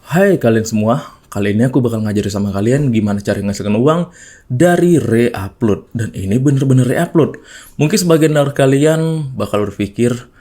Hai kalian semua, kali ini aku bakal ngajarin sama kalian gimana cara menghasilkan uang dari re-upload. Dan ini bener-bener re-upload. Mungkin sebagian dari kalian bakal berpikir,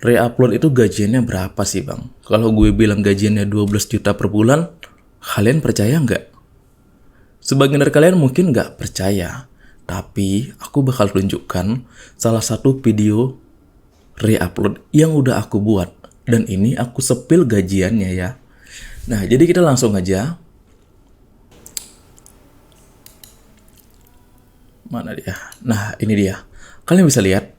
re-upload itu gajiannya berapa sih bang? Kalau gue bilang gajiannya 12 juta per bulan, kalian percaya nggak? Sebagian dari kalian mungkin nggak percaya. Tapi aku bakal tunjukkan salah satu video re-upload yang udah aku buat. Dan ini aku sepil gajiannya ya. Nah, jadi kita langsung aja. Mana dia? Nah, ini dia. Kalian bisa lihat.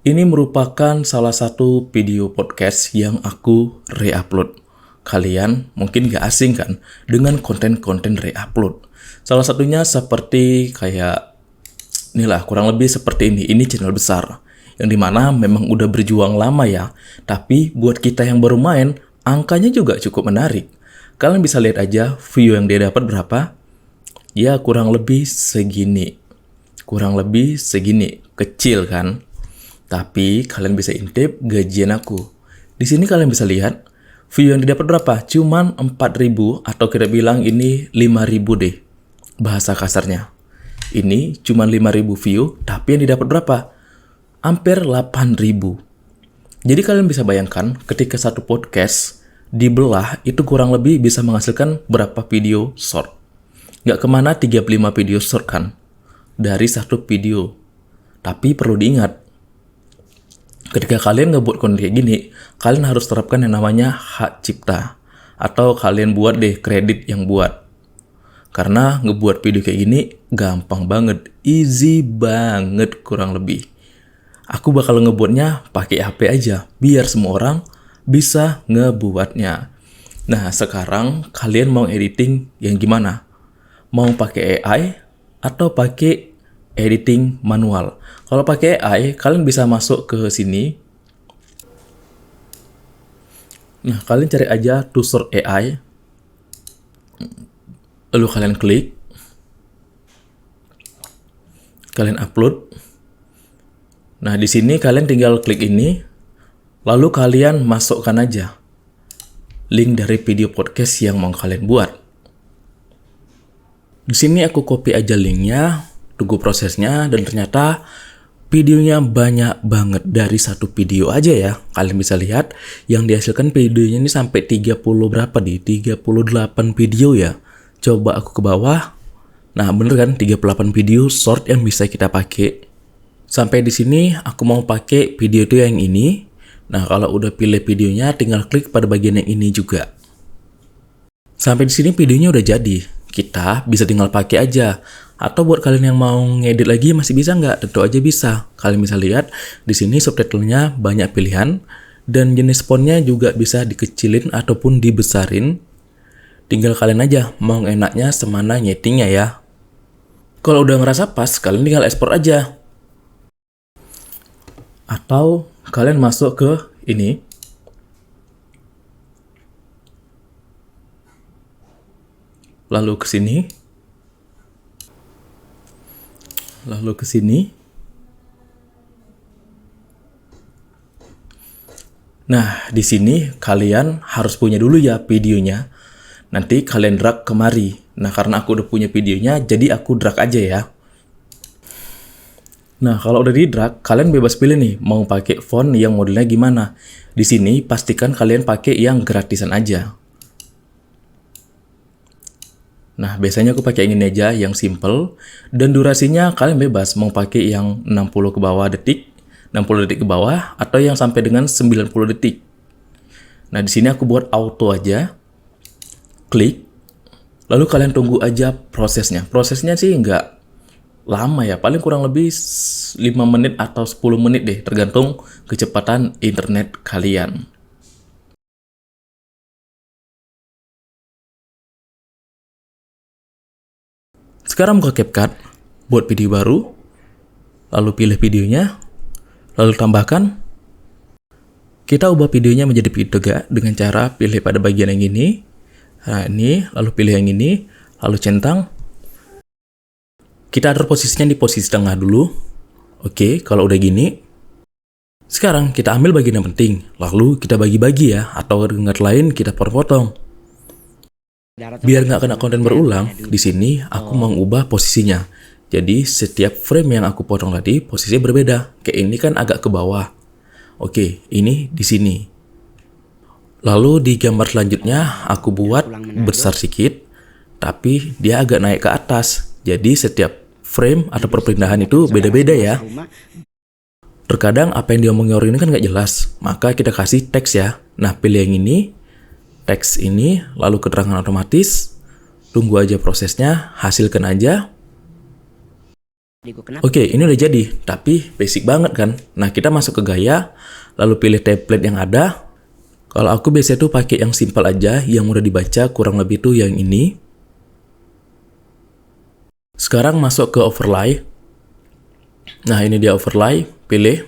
Ini merupakan salah satu video podcast yang aku re-upload. Kalian mungkin gak asing kan dengan konten-konten re-upload. Salah satunya seperti kayak, inilah kurang lebih seperti ini. Ini channel besar. Yang dimana memang udah berjuang lama ya. Tapi buat kita yang baru main, angkanya juga cukup menarik. Kalian bisa lihat aja view yang dia dapat berapa. Ya kurang lebih segini. Kurang lebih segini. Kecil kan? Tapi kalian bisa intip gajian aku. Di sini kalian bisa lihat view yang didapat berapa? Cuman 4.000 atau kita bilang ini 5.000 deh. Bahasa kasarnya. Ini cuman 5.000 view, tapi yang didapat berapa? Hampir 8.000. Jadi kalian bisa bayangkan ketika satu podcast dibelah itu kurang lebih bisa menghasilkan berapa video short. Nggak kemana 35 video short kan dari satu video. Tapi perlu diingat, ketika kalian ngebuat konten kayak gini, kalian harus terapkan yang namanya hak cipta. Atau kalian buat deh kredit yang buat. Karena ngebuat video kayak gini gampang banget, easy banget kurang lebih. Aku bakal ngebuatnya pakai HP aja, biar semua orang bisa ngebuatnya. Nah, sekarang kalian mau editing yang gimana? Mau pakai AI atau pakai editing manual? Kalau pakai AI, kalian bisa masuk ke sini. Nah, kalian cari aja Tutor AI. Lalu kalian klik. Kalian upload. Nah, di sini kalian tinggal klik ini, lalu kalian masukkan aja link dari video podcast yang mau kalian buat. Di sini aku copy aja linknya, tunggu prosesnya, dan ternyata videonya banyak banget dari satu video aja ya. Kalian bisa lihat yang dihasilkan videonya ini sampai 30 berapa nih? 38 video ya. Coba aku ke bawah. Nah, bener kan 38 video short yang bisa kita pakai. Sampai di sini aku mau pakai video itu yang ini. Nah, kalau udah pilih videonya tinggal klik pada bagian yang ini juga. Sampai di sini videonya udah jadi. Kita bisa tinggal pakai aja. Atau buat kalian yang mau ngedit lagi masih bisa nggak? Tentu aja bisa. Kalian bisa lihat di sini subtitlenya banyak pilihan dan jenis fontnya juga bisa dikecilin ataupun dibesarin. Tinggal kalian aja mau enaknya semana nyetingnya ya. Kalau udah ngerasa pas, kalian tinggal ekspor aja. Atau kalian masuk ke ini. Lalu ke sini. Lalu ke sini. Nah, di sini kalian harus punya dulu ya videonya. Nanti kalian drag kemari. Nah, karena aku udah punya videonya, jadi aku drag aja ya. Nah, kalau udah di drag, kalian bebas pilih nih, mau pakai font yang modelnya gimana. Di sini, pastikan kalian pakai yang gratisan aja. Nah, biasanya aku pakai yang ini aja, yang simple. Dan durasinya kalian bebas, mau pakai yang 60 ke bawah detik, 60 detik ke bawah, atau yang sampai dengan 90 detik. Nah, di sini aku buat auto aja. Klik. Lalu kalian tunggu aja prosesnya. Prosesnya sih nggak lama ya, paling kurang lebih 5 menit atau 10 menit deh, tergantung kecepatan internet kalian. Sekarang buka CapCut, buat video baru, lalu pilih videonya, lalu tambahkan. Kita ubah videonya menjadi video 3 dengan cara pilih pada bagian yang ini. Nah ini, lalu pilih yang ini, lalu centang. Kita atur posisinya di posisi tengah dulu. Oke, kalau udah gini. Sekarang kita ambil bagian yang penting, lalu kita bagi-bagi ya, atau dengan lain kita potong. Biar nggak kena konten berulang, di sini aku mau ubah posisinya. Jadi setiap frame yang aku potong tadi posisinya berbeda. Kayak ini kan agak ke bawah. Oke, ini di sini. Lalu di gambar selanjutnya aku buat besar sedikit, tapi dia agak naik ke atas. Jadi setiap frame atau perpindahan itu beda-beda ya. Terkadang apa yang diomongin orang ini kan nggak jelas, maka kita kasih teks ya. Nah, pilih yang ini, teks ini, lalu keterangan otomatis. Tunggu aja prosesnya, hasilkan aja. Oke, ini udah jadi, tapi basic banget kan? Nah, kita masuk ke gaya, lalu pilih template yang ada. Kalau aku biasanya tuh pakai yang simpel aja, yang mudah dibaca, kurang lebih tuh yang ini. Sekarang masuk ke overlay. Nah, ini dia overlay, pilih.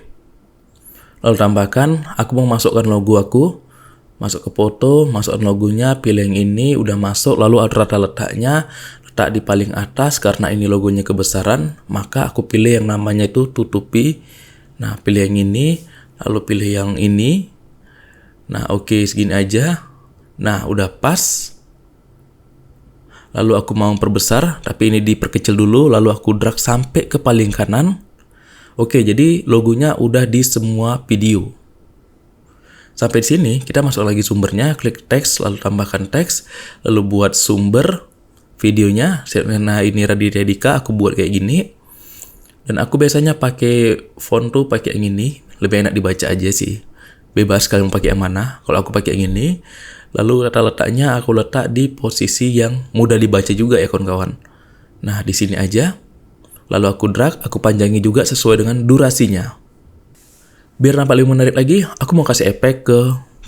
Lalu tambahkan, aku mau masukkan logo aku. Masuk ke foto, masukkan logonya, pilih yang ini, udah masuk, lalu atur rata letaknya, letak di paling atas, karena ini logonya kebesaran, maka aku pilih yang namanya itu tutupi. Nah, pilih yang ini, lalu pilih yang ini. Nah, oke, segini aja. Nah, udah pas. Lalu aku mau perbesar, tapi ini diperkecil dulu, lalu aku drag sampai ke paling kanan. Oke, jadi logonya udah di semua video. Sampai di sini, kita masuk lagi sumbernya, klik teks, lalu tambahkan teks, lalu buat sumber videonya. Nah, ini Raditya Dika, aku buat kayak gini. Dan aku biasanya pakai font tuh pakai yang ini, lebih enak dibaca aja sih. Bebas kalian mau pakai yang mana. Kalau aku pakai yang ini, lalu letaknya aku letak di posisi yang mudah dibaca juga ya kawan-kawan. Nah, di sini aja. Lalu aku drag, aku panjangi juga sesuai dengan durasinya. Biar nampak lebih menarik lagi, aku mau kasih efek ke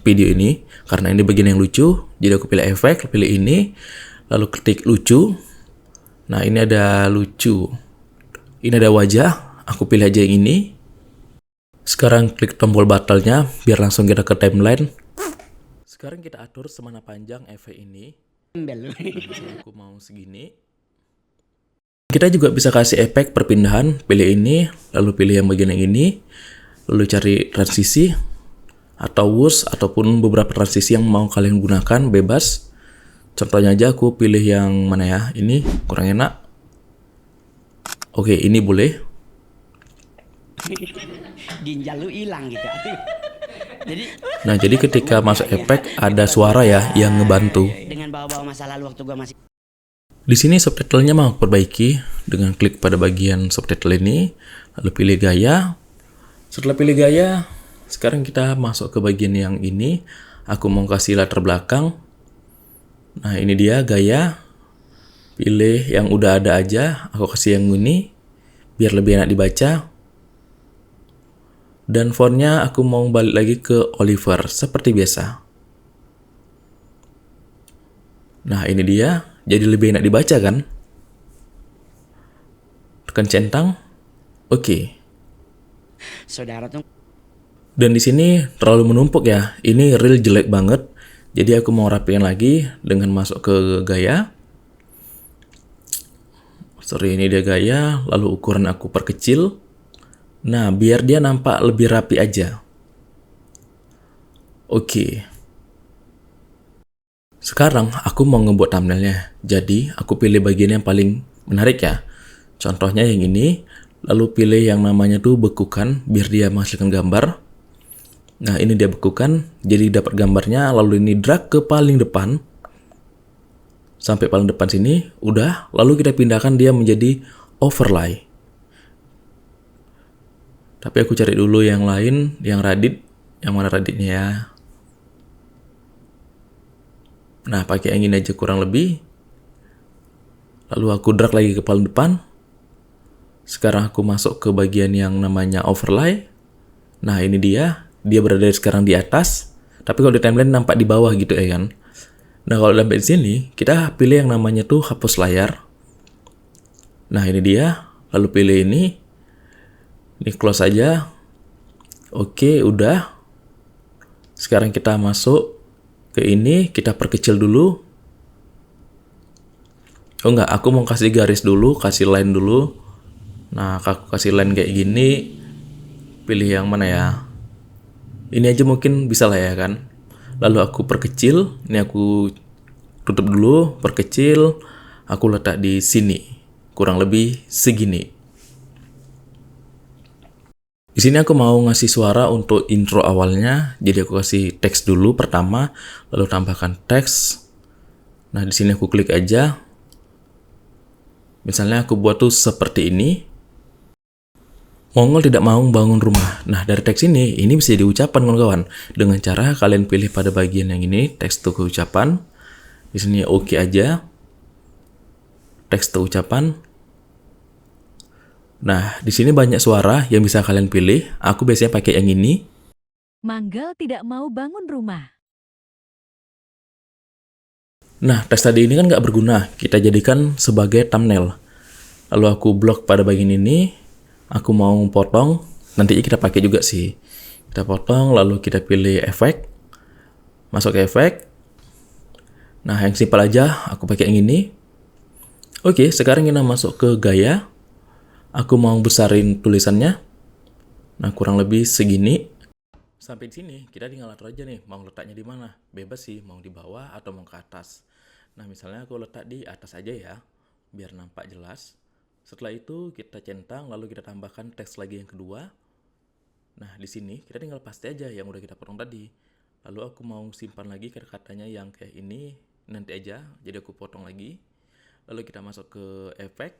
video ini. Karena ini bagian yang lucu, jadi aku pilih efek, pilih ini. Lalu ketik lucu. Nah, ini ada lucu. Ini ada wajah, aku pilih aja yang ini. Sekarang klik tombol batalnya, biar langsung kita ke timeline. Sekarang kita atur semana panjang efek ini. Aku mau segini. Kita juga bisa kasih efek perpindahan, pilih ini, lalu pilih yang bagian yang ini, lalu cari transisi, atau words, ataupun beberapa transisi yang mau kalian gunakan, bebas. Contohnya aja aku pilih yang mana ya, ini kurang enak. Oke, ini boleh. Ginjal lu hilang gitu. Nah, jadi ketika masuk efek ada suara ya yang ngebantu. Dengan bawa-bawa masa lalu waktu gua masih. Di sini subtitlenya mau perbaiki dengan klik pada bagian subtitle ini, lalu pilih gaya. Setelah pilih gaya, sekarang kita masuk ke bagian yang ini. Aku mau kasih latar belakang. Nah, ini dia gaya. Pilih yang udah ada aja, aku kasih yang ini biar lebih enak dibaca. Dan fontnya aku mau balik lagi ke Oliver seperti biasa. Nah, ini dia, jadi lebih enak dibaca kan? Tekan centang. Oke. Saudara tuh. Dan di sini terlalu menumpuk ya. Ini real jelek banget. Jadi aku mau rapiin lagi dengan masuk ke gaya. Sorry, ini dia gaya, lalu ukuran aku perkecil. Nah, biar dia nampak lebih rapi aja. Oke. Sekarang aku mau ngebuat thumbnailnya. Jadi, aku pilih bagian yang paling menarik ya. Contohnya yang ini, lalu pilih yang namanya tuh bekukan, biar dia menghasilkan gambar. Nah, ini dia bekukan, jadi dapat gambarnya, lalu ini drag ke paling depan. Sampai paling depan sini, udah. Lalu kita pindahkan dia menjadi overlay. Tapi aku cari dulu yang lain, yang Radit. Yang mana Raditnya ya? Nah, pakai yang ini aja kurang lebih. Lalu aku drag lagi ke paling depan. Sekarang aku masuk ke bagian yang namanya overlay. Nah, ini dia. Dia berada sekarang di atas. Tapi kalau di timeline nampak di bawah gitu ya kan. Nah, kalau sampai di sini, kita pilih yang namanya tuh hapus layar. Nah, ini dia. Lalu pilih ini. Ini close aja. Oke, udah. Sekarang kita masuk ke ini, kita perkecil dulu. Oh enggak, aku mau kasih garis dulu, kasih line dulu. Nah, aku kasih line kayak gini. Pilih yang mana ya? Ini aja mungkin bisa lah ya kan. Lalu aku perkecil, ini aku tutup dulu, perkecil, aku letak di sini, kurang lebih segini. Di sini aku mau ngasih suara untuk intro awalnya, jadi aku kasih teks dulu pertama, lalu tambahkan teks. Nah, di sini aku klik aja. Misalnya aku buat tuh seperti ini. Mongol tidak mau bangun rumah. Nah, dari teks ini bisa diucapkan kawan-kawan. Dengan cara kalian pilih pada bagian yang ini, teks to keucapan. Di sini oke aja. Teks to ucapan. Nah, di sini banyak suara yang bisa kalian pilih. Aku biasanya pakai yang ini. Manggal tidak mau bangun rumah. Nah, teks tadi ini kan nggak berguna. Kita jadikan sebagai thumbnail. Lalu aku blok pada bagian ini. Aku mau potong. Nanti kita pakai juga sih. Kita potong, lalu kita pilih efek. Masuk ke efek. Nah, yang simpel aja. Aku pakai yang ini. Oke, sekarang kita masuk ke gaya. Aku mau besarin tulisannya. Nah, kurang lebih segini. Sampai di sini, kita tinggal atur aja nih, mau letaknya di mana. Bebas sih, mau di bawah atau mau ke atas. Nah, misalnya aku letak di atas aja ya, biar nampak jelas. Setelah itu, kita centang, lalu kita tambahkan teks lagi yang kedua. Nah, di sini, kita tinggal paste aja yang udah kita potong tadi. Lalu aku mau simpan lagi kata-katanya yang kayak ini, nanti aja, jadi aku potong lagi. Lalu kita masuk ke efek.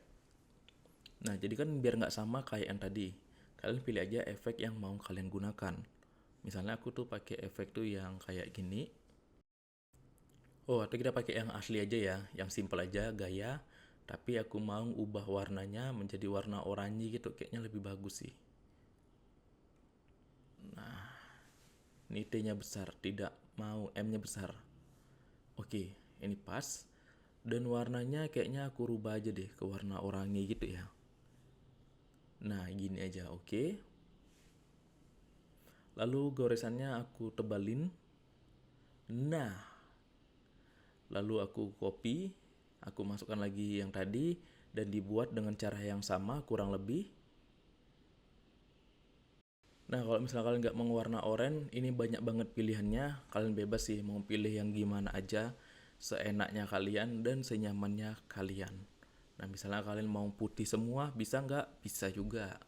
Nah, jadi kan biar nggak sama kayak yang tadi. Kalian pilih aja efek yang mau kalian gunakan. Misalnya aku tuh pakai efek tuh yang kayak gini. Oh, atau kita pakai yang asli aja ya, yang simple aja, gaya. Tapi aku mau ubah warnanya menjadi warna oranye gitu, kayaknya lebih bagus sih. Nah, ini T-nya besar, tidak mau M-nya besar. Oke, ini pas. Dan warnanya kayaknya aku rubah aja deh ke warna oranye gitu ya. Nah, gini aja, oke. Lalu goresannya aku tebalin. Nah, lalu aku copy, aku masukkan lagi yang tadi, dan dibuat dengan cara yang sama, kurang lebih. Nah, kalau misalnya kalian nggak mau warna oranye, ini banyak banget pilihannya. Kalian bebas sih, mau pilih yang gimana aja, seenaknya kalian dan senyamannya kalian. Nah, misalnya kalian mau putih semua, bisa nggak? Bisa juga.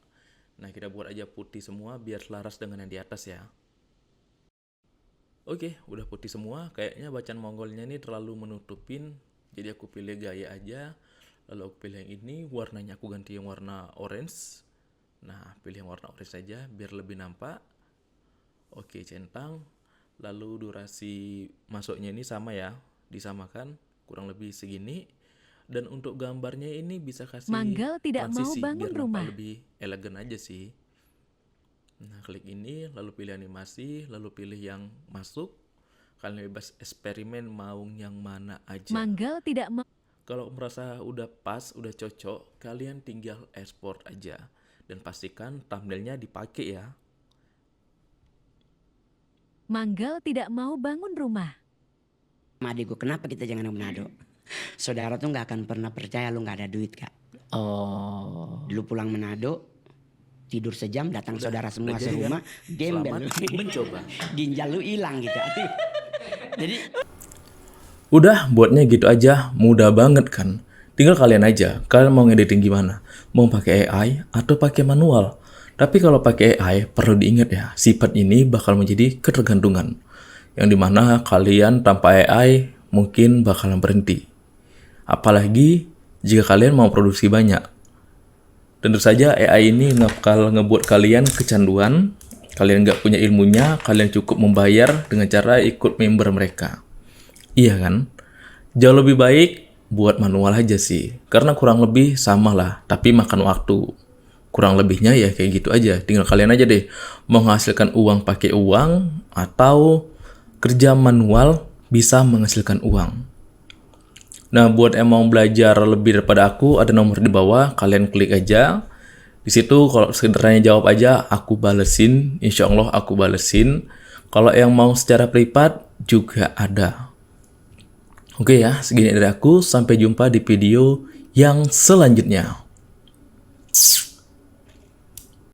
Nah, kita buat aja putih semua biar selaras dengan yang di atas ya. Oke, udah putih semua. Kayaknya bacaan Mongolnya ini terlalu menutupin. Jadi aku pilih gaya aja. Lalu aku pilih yang ini. Warnanya aku ganti yang warna orange. Nah, pilih yang warna orange saja biar lebih nampak. Oke, centang. Lalu durasi masuknya ini sama ya. Disamakan. Kurang lebih segini. Dan untuk gambarnya ini bisa kasih Manggal tidak mau transisi bangun biar rumah. nampak lebih elegan aja sih. Nah, klik ini, lalu pilih animasi, lalu pilih yang masuk. Kalian bebas eksperimen mau yang mana aja. Manggal tidak mau. Kalau merasa udah pas, udah cocok, kalian tinggal export aja. Dan pastikan thumbnailnya dipakai ya. Manggal tidak mau bangun rumah. Sama adik gue, kenapa kita jangan ke Manado? Saudara tuh nggak akan pernah percaya lu nggak ada duit, Kak. Oh. Lu pulang Manado, tidur sejam, datang saudara semua jadi serumah, kan? gembel Selamat lu. mencoba. Ginjal lu hilang gitu. Jadi Udah, buatnya gitu aja, mudah banget kan. Tinggal kalian aja, kalian mau ngediting gimana? Mau pakai AI atau pakai manual? Tapi kalau pakai AI, perlu diingat ya, sifat ini bakal menjadi ketergantungan. Yang dimana kalian tanpa AI mungkin bakalan berhenti. Apalagi jika kalian mau produksi banyak. Tentu saja AI ini bakal ngebuat kalian kecanduan. Kalian nggak punya ilmunya, kalian cukup membayar dengan cara ikut member mereka. Iya kan? Jauh lebih baik buat manual aja sih. Karena kurang lebih sama lah, tapi makan waktu. Kurang lebihnya ya kayak gitu aja. Tinggal kalian aja deh mau menghasilkan uang pakai uang atau kerja manual bisa menghasilkan uang. Nah, buat yang mau belajar lebih daripada aku, ada nomor di bawah, kalian klik aja. Di situ kalau sekedarnya jawab aja, aku balesin. Insya Allah aku balesin. Kalau yang mau secara privat juga ada. Oke ya, segini dari aku. Sampai jumpa di video yang selanjutnya.